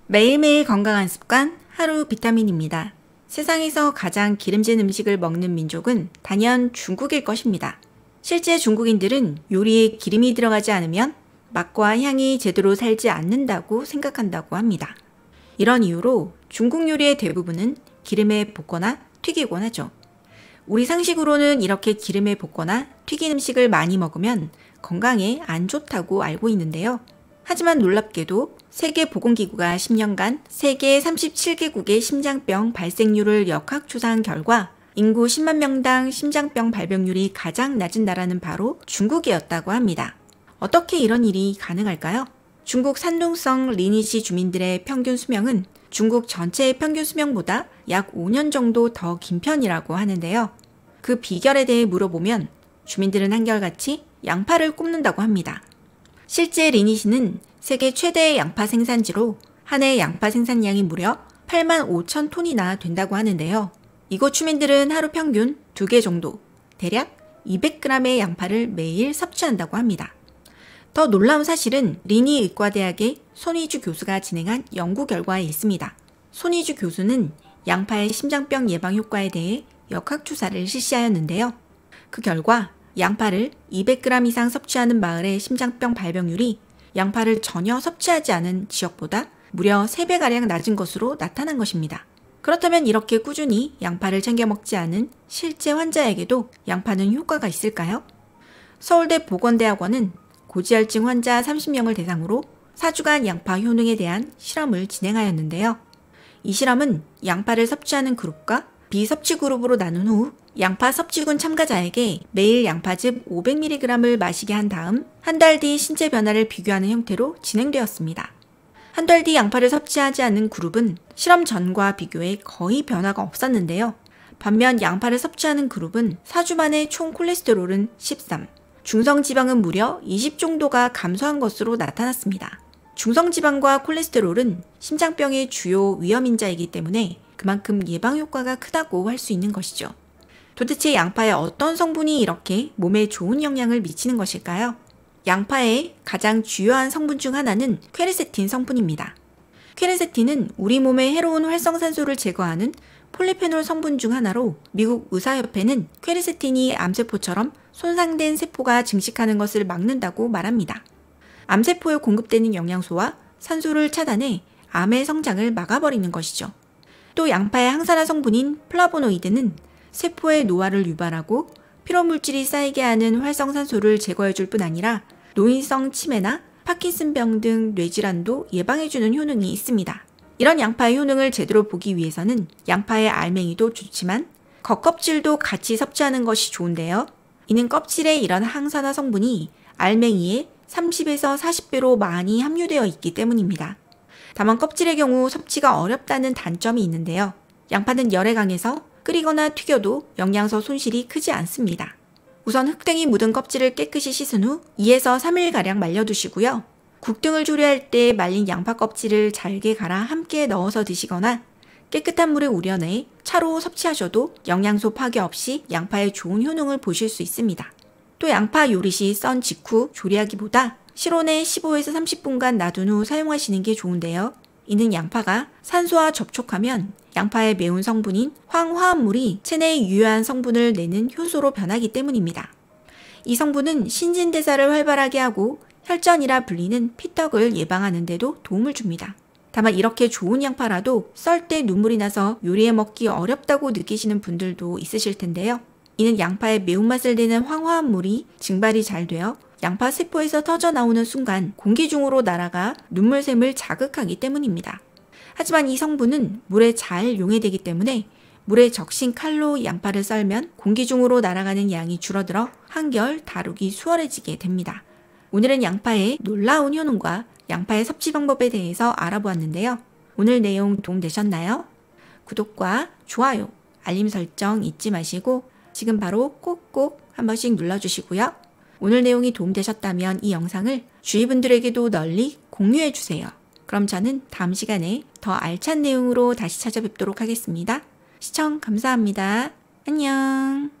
매일매일 건강한 습관, 하루 비타민입니다. 세상에서 가장 기름진 음식을 먹는 민족은 단연 중국일 것입니다. 실제 중국인들은 요리에 기름이 들어가지 않으면 맛과 향이 제대로 살지 않는다고 생각한다고 합니다. 이런 이유로 중국 요리의 대부분은 기름에 볶거나 튀기곤 하죠. 우리 상식으로는 이렇게 기름에 볶거나 튀긴 음식을 많이 먹으면 건강에 안 좋다고 알고 있는데요. 하지만 놀랍게도 세계보건기구가 10년간 세계 37개국의 심장병 발생률을 역학조사한 결과 인구 10만 명당 심장병 발병률이 가장 낮은 나라는 바로 중국이었다고 합니다. 어떻게 이런 일이 가능할까요? 중국 산둥성 리니시 주민들의 평균 수명은 중국 전체의 평균 수명보다 약 5년 정도 더 긴 편이라고 하는데요. 그 비결에 대해 물어보면 주민들은 한결같이 양파를 꼽는다고 합니다. 실제 리니시는 세계 최대의 양파 생산지로 한 해 양파 생산량이 무려 8만 5천 톤이나 된다고 하는데요. 이곳 주민들은 하루 평균 2개 정도, 대략 200g의 양파를 매일 섭취한다고 합니다. 더 놀라운 사실은 리니 의과대학의 손희주 교수가 진행한 연구 결과에 있습니다. 손희주 교수는 양파의 심장병 예방 효과에 대해 역학조사를 실시하였는데요. 그 결과 양파를 200g 이상 섭취하는 마을의 심장병 발병률이 양파를 전혀 섭취하지 않은 지역보다 무려 3배가량 낮은 것으로 나타난 것입니다. 그렇다면 이렇게 꾸준히 양파를 챙겨 먹지 않은 실제 환자에게도 양파는 효과가 있을까요? 서울대 보건대학원은 고지혈증 환자 30명을 대상으로 4주간 양파 효능에 대한 실험을 진행하였는데요. 이 실험은 양파를 섭취하는 그룹과 비섭취 그룹으로 나눈 후 양파 섭취군 참가자에게 매일 양파즙 500mg을 마시게 한 다음 한 달 뒤 신체 변화를 비교하는 형태로 진행되었습니다. 한 달 뒤 양파를 섭취하지 않는 그룹은 실험 전과 비교해 거의 변화가 없었는데요. 반면 양파를 섭취하는 그룹은 4주 만에 총 콜레스테롤은 13, 중성지방은 무려 20 정도가 감소한 것으로 나타났습니다. 중성지방과 콜레스테롤은 심장병의 주요 위험인자이기 때문에 그만큼 예방 효과가 크다고 할 수 있는 것이죠. 도대체 양파의 어떤 성분이 이렇게 몸에 좋은 영향을 미치는 것일까요? 양파의 가장 주요한 성분 중 하나는 퀘르세틴 성분입니다. 퀘르세틴은 우리 몸의 해로운 활성산소를 제거하는 폴리페놀 성분 중 하나로 미국 의사협회는 퀘르세틴이 암세포처럼 손상된 세포가 증식하는 것을 막는다고 말합니다. 암세포에 공급되는 영양소와 산소를 차단해 암의 성장을 막아버리는 것이죠. 또 양파의 항산화 성분인 플라보노이드는 세포의 노화를 유발하고 피로물질이 쌓이게 하는 활성산소를 제거해줄 뿐 아니라 노인성 치매나 파킨슨병 등 뇌질환도 예방해주는 효능이 있습니다. 이런 양파의 효능을 제대로 보기 위해서는 양파의 알맹이도 좋지만 겉껍질도 같이 섭취하는 것이 좋은데요. 이는 껍질에 이런 항산화 성분이 알맹이의 30에서 40배로 많이 함유되어 있기 때문입니다. 다만 껍질의 경우 섭취가 어렵다는 단점이 있는데요. 양파는 열에 강해서 끓이거나 튀겨도 영양소 손실이 크지 않습니다. 우선 흙등이 묻은 껍질을 깨끗이 씻은 후 2에서 3일가량 말려두시고요. 국 등을 조리할 때 말린 양파 껍질을 잘게 갈아 함께 넣어서 드시거나 깨끗한 물에 우려내 차로 섭취하셔도 영양소 파괴 없이 양파의 좋은 효능을 보실 수 있습니다. 또 양파 요리 시 썬 직후 조리하기보다 실온에 15에서 30분간 놔둔 후 사용하시는 게 좋은데요. 이는 양파가 산소와 접촉하면 양파의 매운 성분인 황화합물이 체내에 유효한 성분을 내는 효소로 변하기 때문입니다. 이 성분은 신진대사를 활발하게 하고 혈전이라 불리는 피떡을 예방하는 데도 도움을 줍니다. 다만 이렇게 좋은 양파라도 썰 때 눈물이 나서 요리해 먹기 어렵다고 느끼시는 분들도 있으실 텐데요. 이는 양파의 매운맛을 내는 황화합물이 증발이 잘 되어 양파 세포에서 터져 나오는 순간 공기 중으로 날아가 눈물샘을 자극하기 때문입니다. 하지만 이 성분은 물에 잘 용해되기 때문에 물에 적신 칼로 양파를 썰면 공기 중으로 날아가는 양이 줄어들어 한결 다루기 수월해지게 됩니다. 오늘은 양파의 놀라운 효능과 양파의 섭취 방법에 대해서 알아보았는데요. 오늘 내용 도움되셨나요? 구독과 좋아요, 알림 설정 잊지 마시고 지금 바로 꼭꼭 한 번씩 눌러주시고요. 오늘 내용이 도움되셨다면 이 영상을 주위 분들에게도 널리 공유해주세요. 그럼 저는 다음 시간에 더 알찬 내용으로 다시 찾아뵙도록 하겠습니다. 시청 감사합니다. 안녕.